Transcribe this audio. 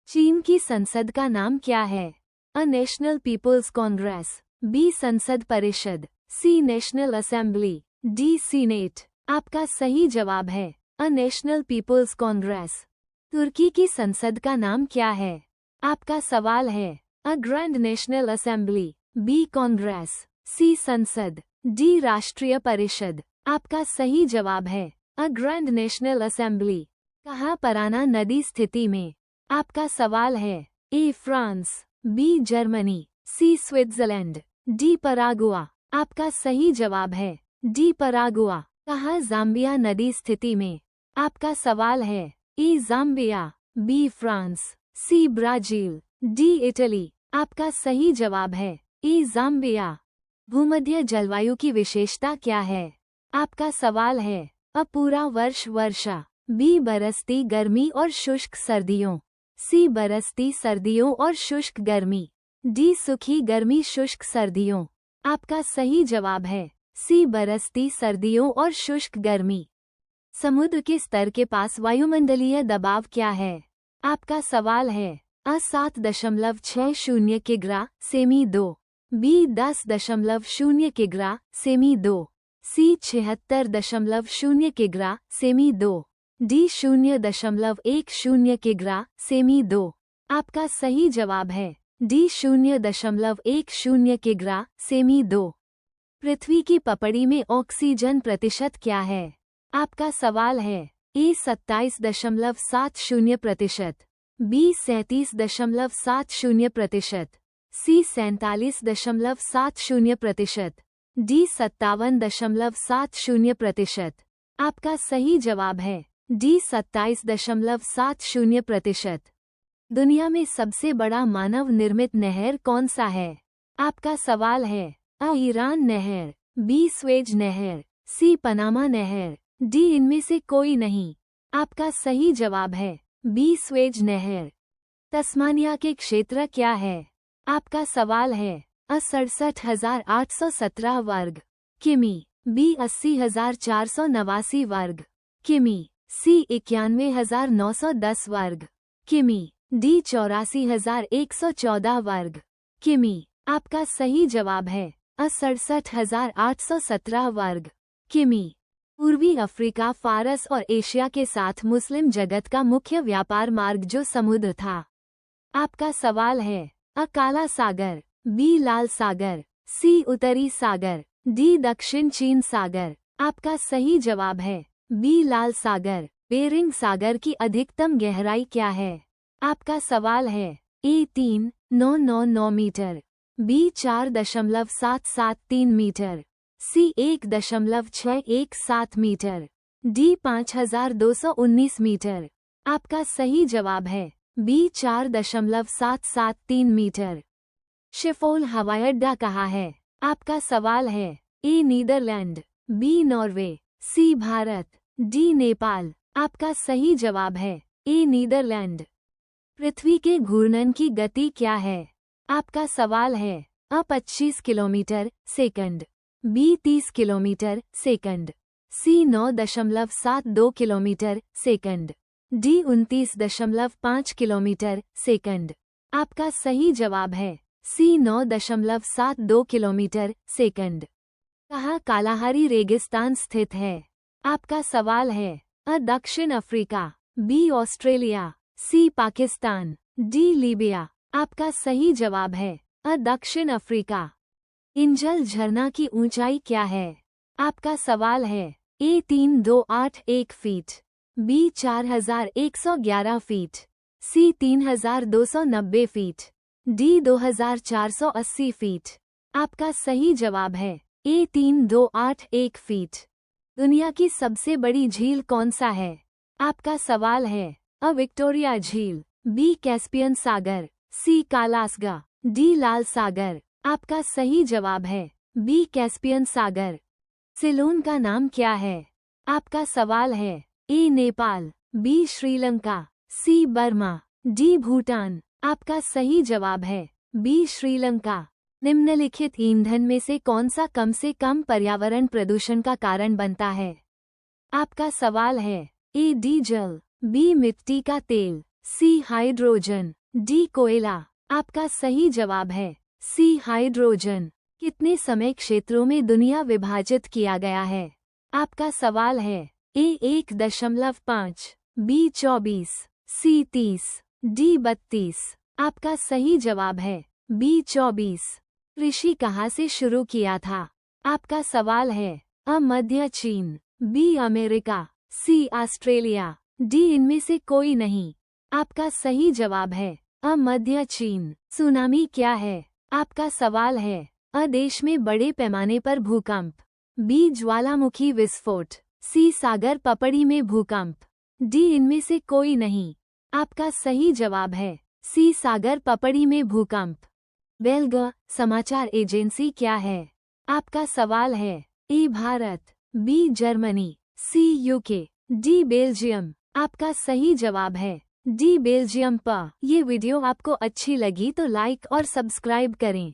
चीन की संसद का नाम क्या है? A national people's congress, B संसद परिषद, C national assembly, D senate. आपका सही जवाब है अ नेशनल पीपुल्स कांग्रेस। तुर्की की संसद का नाम क्या है? आपका सवाल है A grand national assembly, B congress, C संसद, डी राष्ट्रीय परिषद। आपका सही जवाब है अ ग्रैंड नेशनल असेंबली। कहाँ पराना नदी स्थिति में? आपका सवाल है A France, B Germany, C Switzerland, D Paraguay. आपका सही जवाब है डी परागुआ। कहाँ जाम्बिया नदी स्थिति में? आपका सवाल है A Zambia, B France, C Brazil, D Italy. आपका सही जवाब है ए जाम्बिया। भूमध्य जलवायु की विशेषता क्या है? आपका सवाल है अ पूरा वर्ष वर्षा, बी बरसती गर्मी और शुष्क सर्दियों, सी बरसती सर्दियों और शुष्क गर्मी, डी सूखी गर्मी शुष्क सर्दियों। आपका सही जवाब है सी बरसती सर्दियों और शुष्क गर्मी। समुद्र के स्तर के पास वायुमंडलीय दबाव क्या है? आपका सवाल है अ 7.60 किग्रा सेमी 2, बी 10.0 किग्रा सेमी 2, सी 76.0 किग्रा सेमी 2, डी 0.10 किग्रा सेमी 2। आपका सही जवाब है डी 0.10 किग्रा सेमी 2। पृथ्वी की पपड़ी में ऑक्सीजन प्रतिशत क्या है? आपका सवाल है ए 27.70%, बी 37.70%, सी 47.70%, डी 57.70%। आपका सही जवाब है डी 27.70%। दुनिया में सबसे बड़ा मानव निर्मित नहर कौन सा है? आपका सवाल है अ ईरान नहर, बी स्वेज नहर, सी पनामा नहर, डी इनमें से कोई नहीं। आपका सही जवाब है बी स्वेज नहर। तस्मानिया के क्षेत्र क्या है? आपका सवाल है अ 67,817 वर्ग किमी, बी 80,489 वर्ग किमी, सी 91,910 वर्ग किमी, डी 84,114 वर्ग किमी। आपका सही जवाब है अ 67,817 वर्ग किमी। पूर्वी अफ्रीका, फारस और एशिया के साथ मुस्लिम जगत का मुख्य व्यापार मार्ग जो समुद्र था। आपका सवाल है अ काला सागर, बी लाल सागर, सी उत्तरी सागर, डी दक्षिण चीन सागर। आपका सही जवाब है बी लाल सागर। बेरिंग सागर की अधिकतम गहराई क्या है? आपका सवाल है ए 3,999 मीटर, बी 4.773 मीटर, सी 1.617 मीटर, डी 5,219 मीटर। आपका सही जवाब है बी 4.773 मीटर। शिफोल हवाई अड्डा कहाँ है? आपका सवाल है ए नीदरलैंड, बी नॉर्वे, सी भारत, डी नेपाल। आपका सही जवाब है ए नीदरलैंड। पृथ्वी के घूर्णन की गति क्या है? आपका सवाल है A 25 kilometre second, B 30 kilometre second, C 9.72 kilometre second, D 29.5 kilometre second. आपका सही जवाब है सी 9.72 किलोमीटर सेकंड। कहाँ कालाहारी रेगिस्तान स्थित है? आपका सवाल है अ दक्षिण Africa, B Australia, C Pakistan, D Libya. आपका सही जवाब है अ दक्षिण अफ्रीका। इंजल झरना की ऊंचाई क्या है? आपका सवाल है ए 3,281 फीट, बी 4,111 फीट, सी 3,290 फीट, डी 2,480 फीट। आपका सही जवाब है ए 3,281 फीट। दुनिया की सबसे बड़ी झील कौन सा है? आपका सवाल है अ विक्टोरिया झील, बी कैस्पियन सागर, सी कालासगा, डी लाल सागर। आपका सही जवाब है बी कैस्पियन सागर। सिलोन का नाम क्या है? आपका सवाल है ए नेपाल, बी श्रीलंका, सी बर्मा, डी भूटान। आपका सही जवाब है बी श्रीलंका। निम्नलिखित ईंधन में से कौन सा कम से कम पर्यावरण प्रदूषण का कारण बनता है? आपका सवाल है ए डीजल, बी मिट्टी का तेल, सी हाइड्रोजन। डी कोयला। आपका सही जवाब है सी हाइड्रोजन। कितने समय क्षेत्रों में दुनिया विभाजित किया गया है? आपका सवाल है ए 1.5, बी 24, सी 30, डी 32। आपका सही जवाब है बी 24। कृषि कहाँ से शुरू किया था? आपका सवाल है अ मध्य चीन, बी अमेरिका, सी ऑस्ट्रेलिया, डी इनमें से कोई नहीं। आपका सही जवाब है अ मध्य चीन। सुनामी क्या है? आपका सवाल है अ देश में बड़े पैमाने पर भूकंप, बी ज्वालामुखी विस्फोट, सी सागर पपड़ी में भूकंप, डी इनमें से कोई नहीं। आपका सही जवाब है सी सागर पपड़ी में भूकंप। बेल्ग समाचार एजेंसी क्या है? आपका सवाल है ए भारत, बी जर्मनी, सी यूके, डी बेल्जियम। आपका सही जवाब है डी बेल्जियम। ये वीडियो आपको अच्छी लगी तो लाइक और सब्सक्राइब करें।